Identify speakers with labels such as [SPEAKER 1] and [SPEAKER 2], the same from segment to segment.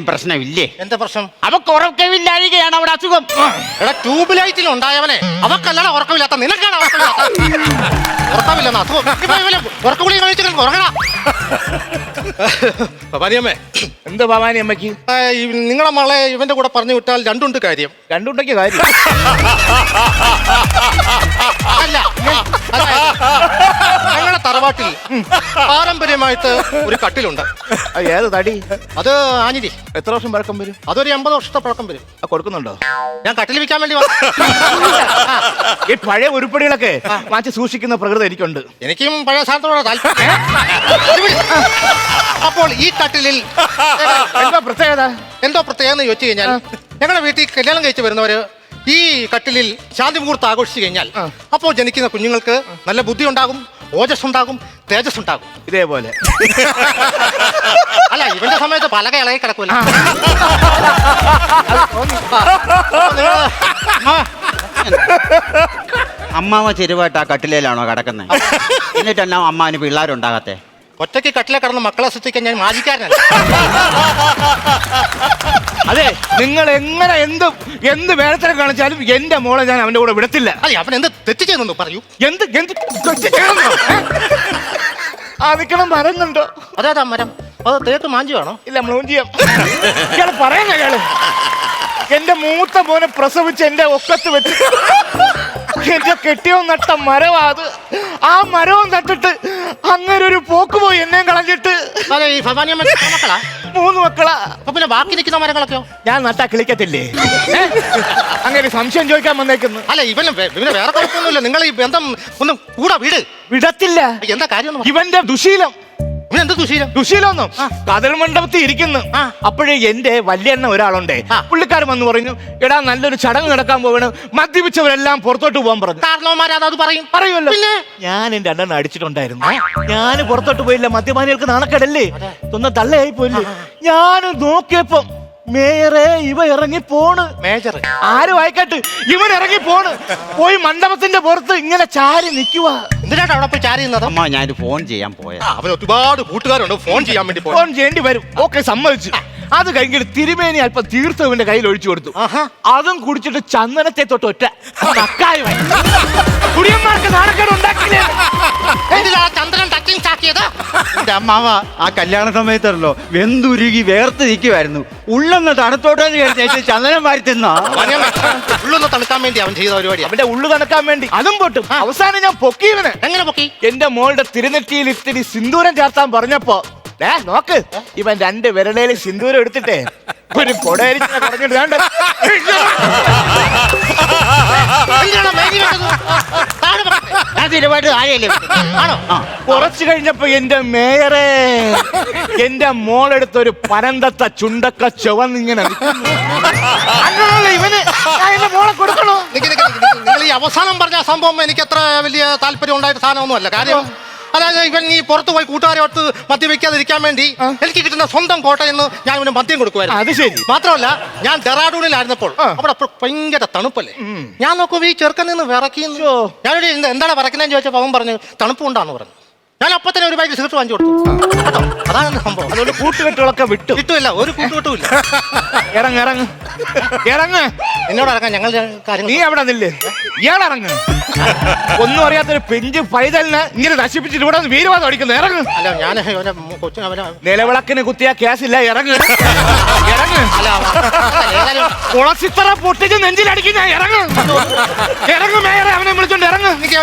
[SPEAKER 1] പ്രശ്നമില്ലേ?
[SPEAKER 2] എന്താ പ്രശ്നം?
[SPEAKER 1] അവക്ക് ഉറക്കമില്ലാഴികയാണ് അവിടെ അസുഖം.
[SPEAKER 2] എടാ ട്യൂബ് ലൈറ്റിൽ ഉണ്ടായവനെ അവക്കല്ലാതെ ഉറക്കമില്ലാത്ത നിനക്കാണ് ഉറക്കമില്ലെന്ന അസുഖം. ഉറക്കഗുളിക കഴിച്ചിട്ട് ഉറങ്ങടാ. ഭവാനിയമ്മേ.
[SPEAKER 3] എന്ത് ഭവാനി അമ്മയ്ക്ക്?
[SPEAKER 2] നിങ്ങളെ മകളെ ഇവന്റെ കൂടെ പറഞ്ഞു വിട്ടാൽ രണ്ടുണ്ട് കാര്യം.
[SPEAKER 3] രണ്ടുണ്ടെങ്കിൽ കാര്യം
[SPEAKER 2] അല്ല, ഞങ്ങളെ തറവാട്ടിൽ പാരമ്പര്യമായിട്ട് ഒരു കട്ടിലുണ്ട്.
[SPEAKER 3] ഏത് തടി?
[SPEAKER 2] അത് ആഞ്ഞിരി.
[SPEAKER 3] എത്ര വർഷം പഴക്കം വരും?
[SPEAKER 2] അതൊരു 80 വർഷത്തെ പഴക്കം വരും.
[SPEAKER 3] കൊടുക്കുന്നുണ്ടോ?
[SPEAKER 2] ഞാൻ കട്ടിൽ വിൽക്കാൻ വേണ്ടി
[SPEAKER 3] ഈ പഴയ ഉരുപ്പടികളൊക്കെ മാറ്റി സൂക്ഷിക്കുന്ന പ്രകൃതി എനിക്കുണ്ട്.
[SPEAKER 2] എനിക്കും പഴയ സാധനത്തോടെ താല്പര്യം. അപ്പോൾ ഈ കട്ടിലിൽ
[SPEAKER 3] എന്തോ പ്രത്യേകത
[SPEAKER 2] എന്ന് ചോദിച്ചു കഴിഞ്ഞാൽ, ഞങ്ങളുടെ വീട്ടിൽ കല്യാണം കഴിച്ച് വരുന്നവര് ഈ കട്ടിലിൽ ശാന്തി മുഹൂർത്തം ആഘോഷിച്ചു കഴിഞ്ഞാൽ അപ്പോൾ ജനിക്കുന്ന കുഞ്ഞുങ്ങൾക്ക് നല്ല ബുദ്ധി ഉണ്ടാകും, ഓജസ് ഉണ്ടാകും, തേജസ് ഉണ്ടാകും.
[SPEAKER 3] ഇതേപോലെ
[SPEAKER 2] അല്ല, ഇവന്റെ സമയത്ത് പലക ഇളകി കിടക്കൂല.
[SPEAKER 1] അമ്മാവ ചെരുവായിട്ട് ആ കട്ടിലേലാണോ കിടക്കുന്നത്? എന്നിട്ടെല്ലാം അമ്മാവിന് പിള്ളേരുണ്ടാകത്തെ?
[SPEAKER 2] ഒറ്റയ്ക്ക് കട്ടിലെ കിടന്ന് മക്കളെ സൃഷ്ടിക്കാൻ ഞാൻ മാജിക്കാരനല്ല.
[SPEAKER 3] അതെ, നിങ്ങൾ എങ്ങനെ എന്ത് വേലത്തരം കാണിച്ചാലും എന്റെ മോളെ ഞാൻ അവന്റെ കൂടെ വിടത്തില്ല.
[SPEAKER 2] അല്ല, അവൻ എന്ത് തെറ്റ് ചെയ്യുന്നു പറയൂ.
[SPEAKER 3] എന്ത് ആ നിക്കണം മരം കണ്ടോ?
[SPEAKER 2] അതാ മരം. അത് തേക്ക് മാഞ്ചുവാണോ?
[SPEAKER 3] ഇല്ല, മൂഞ്ചിയം. ഇയാള് പറയുന്ന ഇയാള് എന്റെ മൂത്ത മോനെ പ്രസവിച്ച് എന്റെ ഒക്കത്ത് വെച്ച് എന്റെ കെട്ടിയോ നട്ട മരവാ അത്. ആ മരവും നട്ടിട്ട് അങ്ങനെ ഒരു പോക്ക് പോയി എന്നെ കളഞ്ഞിട്ട്.
[SPEAKER 2] അതെ, ഈ മക്കളാ?
[SPEAKER 3] 3 മക്കളാ.
[SPEAKER 2] അപ്പൊ പിന്നെ ബാക്കി നിൽക്കുന്ന മരങ്ങളൊക്കെയോ?
[SPEAKER 3] ഞാൻ നട്ടാ കിളിക്കത്തില്ലേ? അങ്ങനെ സംശയം ചോദിക്കാൻ വന്നേക്കുന്നു.
[SPEAKER 2] അല്ല, ഇവന് വേറെ കുഴപ്പമൊന്നുമില്ല. നിങ്ങൾ ഈ ബന്ധം ഒന്ന് കൂടെ
[SPEAKER 3] വിടത്തില്ല.
[SPEAKER 2] എന്താ കാര്യം?
[SPEAKER 3] ഇവന്റെ ദുശീലം.
[SPEAKER 2] എന്ത് ദുശീലം?
[SPEAKER 3] ദുശീലൊന്നും കതിർ മണ്ഡപത്തിൽ ഇരിക്കുന്നു. അപ്പോഴേ എന്റെ വല്യണ്ണ ഒരാളുണ്ടേ, പുള്ളിക്കാരൻ വന്ന് പറഞ്ഞു, എടാ നല്ലൊരു ചടങ്ങ് നടക്കാൻ പോകണം, മദ്യപിച്ചവരെല്ലാം പുറത്തോട്ട് പോകാൻ പറഞ്ഞു.
[SPEAKER 2] കാരണവന്മാരത്
[SPEAKER 3] പറയുമല്ലോ. ഞാൻ എന്റെ അണ്ണൻ അടിച്ചിട്ടുണ്ടായിരുന്നു. ഞാൻ പുറത്തോട്ട് പോയില്ല. മദ്യപാനികൾക്ക് നാണക്കേടല്ലേ, സ്വന്തം തള്ളയായി പോയില്ലേ. ഞാൻ നോക്കിയപ്പോ മേയറെ ഇവ ഇറങ്ങി പോണ്.
[SPEAKER 2] മേജർ
[SPEAKER 3] ആരും ആയിക്കോട്ടെ, ഇവൻ ഇറങ്ങി പോയി മണ്ഡപത്തിന്റെ പുറത്ത് ഇങ്ങനെ ചാരി നിൽക്കുക.
[SPEAKER 2] എന്തിനാണ് അവിടെ പോയി ചാരി നിന്നത്?
[SPEAKER 1] അമ്മ, ഞാൻ ഫോൺ ചെയ്യാൻ പോയ.
[SPEAKER 2] അവന് ഒരുപാട് കൂട്ടുകാരുണ്ട്, ഫോൺ ചെയ്യാൻ വേണ്ടി.
[SPEAKER 3] ഫോൺ ചെയ്യേണ്ടി വരും. ഓക്കെ, സമ്മതിച്ചു. അത് കഴിഞ്ഞിട്ട് തിരുമേനി അല്പം തീർത്ഥവിന്റെ കയ്യിൽ ഒഴിച്ചു കൊടുത്തു. അതും കുടിച്ചിട്ട് ചന്ദനത്തെ തൊട്ട് ഒറ്റ കുടിയന്മാർക്ക് നാണക്കേട് ഉണ്ടാക്കില്ലേ?
[SPEAKER 2] ചന്ദ്രൻ ടച്ചിങ് ചാക്കിയത്.
[SPEAKER 1] എന്റെ അമ്മാവ ആ കല്യാണ സമയത്തല്ലോ വെന്തുരുകി വേർത്ത് നിൽക്കുമായിരുന്നു. ഉള്ളൊന്ന് തണുത്തോട്ടെന്ന് വിചാരിച്ചു ചന്ദനം വാരി തിന്നാ.
[SPEAKER 2] ഉള്ളൊന്ന് തണുക്കാൻ വേണ്ടി അവൻ ചെയ്ത പരിപാടി.
[SPEAKER 3] അവന്റെ ഉള്ളു തണുക്കാൻ വേണ്ടി അതും പൊട്ടും. അവസാനം ഞാൻ പൊക്കിയവന്.
[SPEAKER 2] എങ്ങനെ പൊക്കി?
[SPEAKER 3] എന്റെ മോളുടെ തിരുനെറ്റിയിൽ ഇത്തിരി സിന്ദൂരം ചേർത്താൻ പറഞ്ഞപ്പോ നോക്ക്, ഇവൻ 2 വിരലയിൽ സിന്ദൂരം എടുത്തിട്ടേ ഒരു കൊടയരിച്ചിനെ പറഞ്ഞിട്ട് കുറച്ചു കഴിഞ്ഞപ്പോ എന്റെ മേയറെ എന്റെ മോളെടുത്തൊരു പനന്തത്ത ചുണ്ടക്ക ചുവന്നിങ്ങനെ ഇവന് എന്റെ മോളെ കൊടുക്കണോ?
[SPEAKER 2] നിങ്ങൾ ഈ അവസാനം പറഞ്ഞ സംഭവം എനിക്ക് അത്ര വലിയ താല്പര്യം ഉണ്ടായിട്ട് സാധനമൊന്നുമല്ല. കാര്യം അതായത് ഇവൻ ഈ പുറത്ത് പോയി കൂട്ടുകാരോട്ട് മദ്യം വെക്കാതിരിക്കാൻ വേണ്ടി എനിക്ക് കിട്ടുന്ന സ്വന്തം കോട്ടയിൽ നിന്ന് ഞാൻ ഇവന് മദ്യം കൊടുക്കുമായിരുന്നു.
[SPEAKER 3] അത് ശരി.
[SPEAKER 2] മാത്രമല്ല, ഞാൻ ഡെറാഡൂണിലായിരുന്നപ്പോൾ അവിടെ ഭയങ്കര തണുപ്പല്ലേ. ഞാൻ നോക്കുമ്പോ ഈ ചെറുക്കൻ നിന്ന് വിറക്കുന്നു. ഞാനൊരു എന്താണ് വിറക്കുന്നതെന്ന് ചോദിച്ചപ്പോൾ അവൻ പറഞ്ഞു തണുപ്പ് കൊണ്ടാന്ന് പറഞ്ഞു. ഞാൻ അപ്പൊ തന്നെ ഒരു ബാഗ് സിഗരറ്റ് വാങ്ങിച്ചു കൊടുത്തു കേട്ടോ. അതാണ് സംഭവം.
[SPEAKER 3] അതുകൊണ്ട് കൂട്ടുകെട്ടുകളൊക്കെ
[SPEAKER 2] കിട്ടുമില്ല, ഒരു കൂട്ടുകെട്ടുമില്ല.
[SPEAKER 3] ഇറങ്ങ്
[SPEAKER 2] എന്നോട് ഇറങ്ങാൻ ഞങ്ങൾ കാര്യം.
[SPEAKER 3] നീ അവിടെ നില്ലേ, ഇയാളിറങ്ങ്. ഒന്നും അറിയാത്തൊരു പെഞ്ച് പൈതലിന് ഇങ്ങനെ നശിപ്പിച്ചിട്ട് ഇവിടെ വീരവാദം അടിക്കുന്നു. ഇറങ്ങ്.
[SPEAKER 2] അല്ല, ഞാൻ
[SPEAKER 3] നിലവിളക്കിന് കുത്തിയ കേസില്ല. ഇറങ്ങ്. കുളസിത്തറ പൊട്ടിച്ച് നെഞ്ചിലടിക്കും ഞാൻ. ഇറങ്ങ് മേയറെ, അവനെ വിളിച്ചോണ്ട് ഇറങ്ങ്.
[SPEAKER 2] എനിക്ക്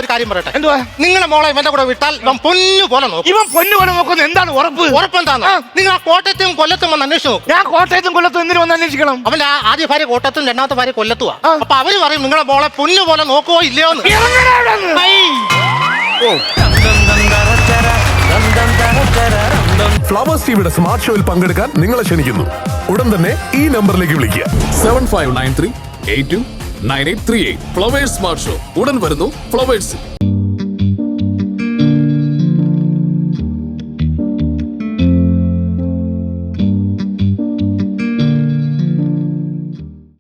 [SPEAKER 2] ഒരു കാര്യം പറയട്ടെ.
[SPEAKER 3] എന്തുവാ?
[SPEAKER 2] നിങ്ങളെ മോളെ ഇവന്റെ കൂടെ വിട്ടാൽ ഇവൻ പൊന്നു പോലെ നോക്കും.
[SPEAKER 3] ഇവൻ പൊന്നു പോലെ നോക്കുന്നു. എന്താണ് ഉറപ്പ്?
[SPEAKER 2] ഉറപ്പെന്താന്ന് നിങ്ങൾ ആ കോട്ടയത്തും കൊല്ലത്തും വന്ന് അന്വേഷിച്ചു നോക്കും.
[SPEAKER 3] ഞാൻ കോട്ടയത്തും കൊല്ലത്തും എന്തിനു വന്ന് അന്വേഷിക്കണം?
[SPEAKER 2] അവന്റെ ആദ്യ ഭാര്യ കോട്ടയത്തും 2ാമത്തെ ഭാര്യ കൊല്ലത്തുവാ. അപ്പൊ അവര് പറയും നിങ്ങളെ മോളെ പൊന്നു പോലെ നോക്കുവോ ഇല്ലയോ എന്ന്.
[SPEAKER 4] ഫ്ലവേഴ്സ് ടിവിയുടെ സ്മാർട്ട് ഷോയിൽ പങ്കെടുക്കാൻ നിങ്ങളെ ക്ഷണിക്കുന്നു. ഉടൻ തന്നെ ഈ നമ്പറിലേക്ക് വിളിക്കുക. 7593829838. ഫ്ലവേഴ്സ് സ്മാർട്ട് ഷോ ഉടൻ വരുന്നു ഫ്ലവേഴ്സ്.